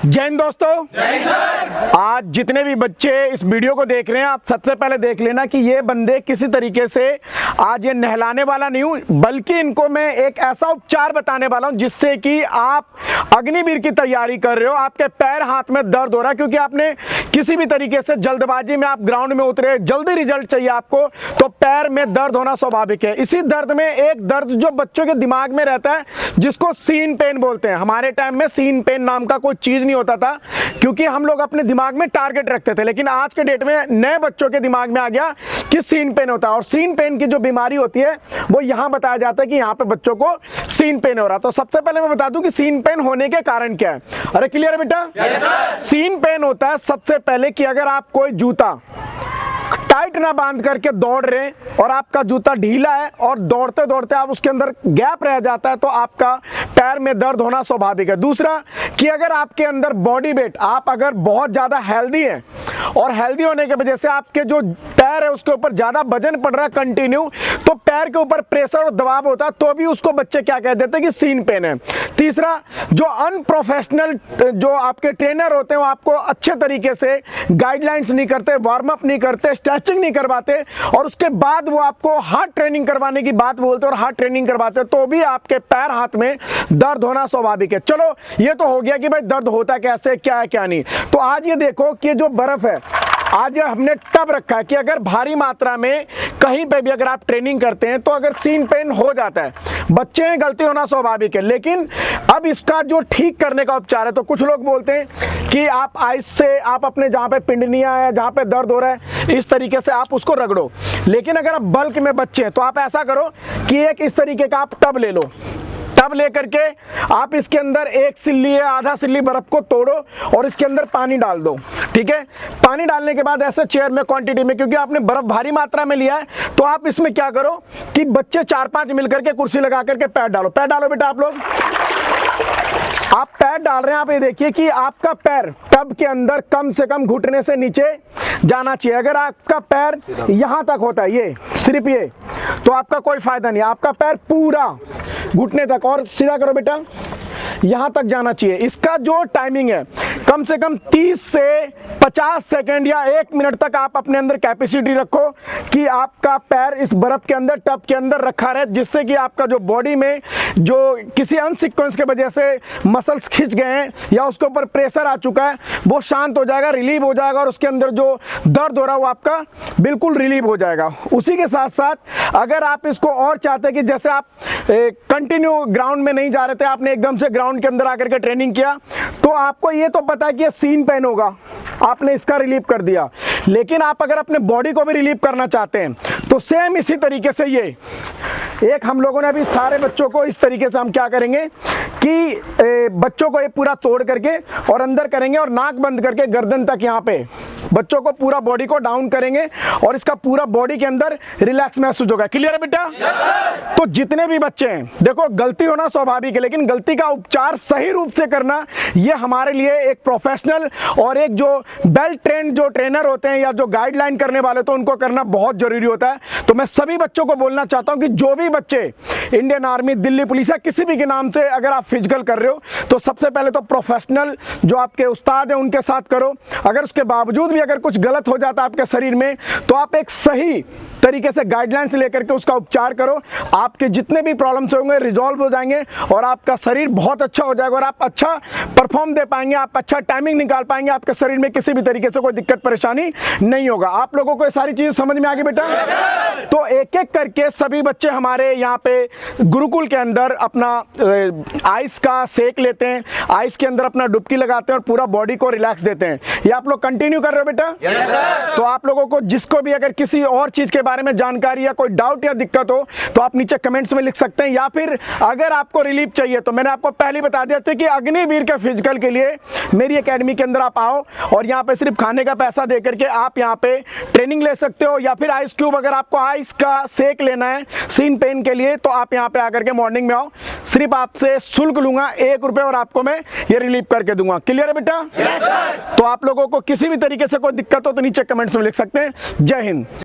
जय हिंद दोस्तों। आज जितने भी बच्चे इस वीडियो को देख रहे हैं, आप सबसे पहले देख लेना कि ये बंदे किसी तरीके से आज ये नहलाने वाला नहीं हूं, बल्कि इनको मैं एक ऐसा उपचार बताने वाला हूं जिससे कि आप अग्निवीर की तैयारी कर रहे हो, आपके पैर हाथ में दर्द हो रहा है क्योंकि आपने किसी भी तरीके से जल्दबाजी में आप ग्राउंड में उतरे, जल्दी रिजल्ट चाहिए आपको, तो पैर में दर्द होना स्वाभाविक है। इसी दर्द में एक दर्द जो बच्चों के दिमाग में रहता है जिसको सीन पेन बोलते हैं। हमारे टाइम में सीन पेन नाम का कोई चीज नहीं होता था क्योंकि हम लोग अपने दिमाग में टारगेट रखते थे, लेकिन आज के डेट में नए बच्चों के दिमाग में आ गया कि सीन पेन होता है। और सीन पेन की जो बीमारी होती है वो यहां बताया जाता है कि यहां पे बच्चों को सीन पेन हो रहा है। तो सबसे पहले मैं बता दूं कि सीन पेन होने के कारण क्या है। अरे क्लियर है बेटा? सीन पेन होता है सबसे पहले कि अगर आप कोई जूता टाइट ना बांध करके दौड़ रहे हैं और आपका जूता ढीला है और दौड़ते दौड़ते आप उसके अंदर गैप रह जाता है तो आपका पैर में दर्द होना स्वाभाविक है। दूसरा कि अगर आपके अंदर बॉडी वेट, आप अगर बहुत ज़्यादा हेल्दी हैं और हेल्दी होने की वजह से आपके जो पैर है उसके ऊपर ज़्यादा वजन पड़ रहा है कंटिन्यू, तो पैर के ऊपर प्रेशर और दबाव होता है तो भी उसको बच्चे क्या कह देते हैं कि सीन पेन है। तीसरा, जो अनप्रोफेशनल जो आपके ट्रेनर होते हैं वो आपको अच्छे तरीके से गाइडलाइंस नहीं करते, वार्म अप नहीं करते, स्ट्रेचिंग नहीं करवाते और उसके बाद वो आपको हार्ड ट्रेनिंग करवाने की बात बोलते हैं और हार्ड ट्रेनिंग करवाते तो भी आपके पैर हाथ में दर्द होना स्वाभाविक है। चलो ये तो हो गया कि भाई दर्द होता कैसे, क्या है क्या नहीं। तो आज ये देखो कि जो बर्फ है, आज हमने टब रखा है कि अगर भारी मात्रा में कहीं पे भी अगर आप ट्रेनिंग करते हैं तो अगर सीन पेन हो जाता है, बच्चे हैं, गलती होना स्वाभाविक है, लेकिन अब इसका जो ठीक करने का उपचार है। तो कुछ लोग बोलते हैं कि आप आइस से आप अपने जहाँ पे पिंडनियाँ है, जहाँ पे दर्द हो रहा है, इस तरीके से आप उसको रगड़ो। लेकिन अगर आप बल्क में बच्चे हैं तो आप ऐसा करो कि एक इस तरीके का आप टब ले लो। टब लेकर के आप इसके अंदर एक सिल्ली या आधा सिल्ली बर्फ को तोड़ो और इसके अंदर पानी डाल दो। ठीक है, पानी डालने के बाद ऐसे चेयर में क्वांटिटी में, क्योंकि आपने बर्फ भारी मात्रा में लिया है, तो आप इसमें क्या करो कि बच्चे 4-5 मिलकर के कुर्सी लगा करके पैर डालो। पैर डालो बेटा, आप लोग आप पैर डाल रहे हैं। आप ये देखिए कि आपका पैर टब के अंदर कम से कम घुटने से नीचे जाना चाहिए। अगर आपका पैर यहां तक होता है, ये सिर्फ ये, तो आपका कोई फायदा नहीं। आपका पैर पूरा घुटने तक, और सीधा करो बेटा, यहां तक जाना चाहिए। इसका जो टाइमिंग है कम से कम 30 से 50 सेकंड या 1 मिनट तक आप अपने अंदर कैपेसिटी रखो कि आपका पैर इस बर्फ के अंदर, टब के अंदर रखा रहे, जिससे कि आपका जो बॉडी में जो किसी अनसिक्वेंस के वजह से मसल्स खिंच गए हैं या उसके ऊपर प्रेशर आ चुका है वो शांत हो जाएगा, रिलीव हो जाएगा और उसके अंदर जो दर्द हो रहा है वो आपका बिल्कुल रिलीव हो जाएगा। उसी के साथ साथ अगर आप इसको और चाहते हैं कि जैसे आप कंटिन्यू ग्राउंड में नहीं जा रहे थे, आपने एकदम से ग्राउंड के अंदर आकर के ट्रेनिंग किया, तो आपको ये तो पता है कि ये सीन पेन होगा, आपने इसका रिलीव कर दिया। लेकिन आप अगर अपने बॉडी को भी रिलीव करना चाहते हैं तो सेम इसी तरीके से ये एक हम लोगों ने अभी सारे बच्चों को इस तरीके से हम क्या करेंगे कि बच्चों को ये पूरा तोड़ करके और अंदर करेंगे और नाक बंद करके गर्दन तक यहाँ पे बच्चों को पूरा बॉडी को डाउन करेंगे और इसका पूरा बॉडी के अंदर रिलैक्स महसूस होगा। क्लियर है बेटा? तो जितने भी बच्चे हैं, देखो गलती होना स्वाभाविक है, लेकिन गलती का उपचार सही रूप से करना ये हमारे लिए एक प्रोफेशनल और एक जो वेल ट्रेंड जो ट्रेनर होते हैं या जो गाइडलाइन करने वाले तो उनको करना बहुत जरूरी होता है। तो मैं सभी बच्चों को बोलना चाहता हूं कि जो भी बच्चे इंडियन आर्मी, दिल्ली पुलिस या किसी भी के नाम से अगर आप फिजिकल कर रहे हो तो सबसे पहले तो प्रोफेशनल जो आपके उस्ताद हैं उनके साथ करो। अगर उसके बावजूद भी अगर कुछ गलत हो जाता है आपके शरीर में तो आप एक सही तरीके से गाइडलाइंस लेकर के उसका उपचार करो। आपके जितने भी प्रॉब्लम्स होंगे रिजॉल्व हो जाएंगे और आपका शरीर बहुत अच्छा हो जाएगा और आप अच्छा परफॉर्म दे पाएंगे, आप अच्छा टाइमिंग निकाल पाएंगे, आपके शरीर में किसी भी तरीके से कोई दिक्कत परेशानी नहीं होगा। आप लोगों को ये सारी चीजें समझ में आ गई बेटा? तो एक एक करके सभी बच्चे हमारे यहाँ पे गुरुकुल के अंदर अपना आइस का सेक लेते हैं, आइस के अंदर अपना डुबकी लगाते हैं और पूरा बॉडी को रिलैक्स देते हैं। ये आप लोग कंटिन्यू कर रहे हो बेटा? तो आप लोगों को जिसको भी अगर किसी और चीज के बारे में जानकारी या कोई डाउट या दिक्कत हो तो आप नीचे कमेंट्स में लिख सकते हैं, या फिर अगर आपको रिलीफ चाहिए तो मैंने आपको पहले बता दिया था कि अग्निवीर के फिजिकल के लिए मेरी एकेडमी के अंदर आप आओ और यहाँ पे सिर्फ खाने का पैसा दे करके आप यहाँ पे ट्रेनिंग ले सकते हो, या फिर आइस क्यूब अगर आपको आइस का सेक लेना है सीन पेन के लिए तो आप यहाँ पे आकर के मॉर्निंग में आओ, सिर्फ आपसे शुल्क लूंगा 1 रुपये और आपको मैं ये रिलीव करके दूंगा। क्लियर है बेटा? तो आप लोगों को किसी भी तरीके से कोई दिक्कत हो तो नीचे कमेंट्स में लिख सकते हैं। जय हिंद।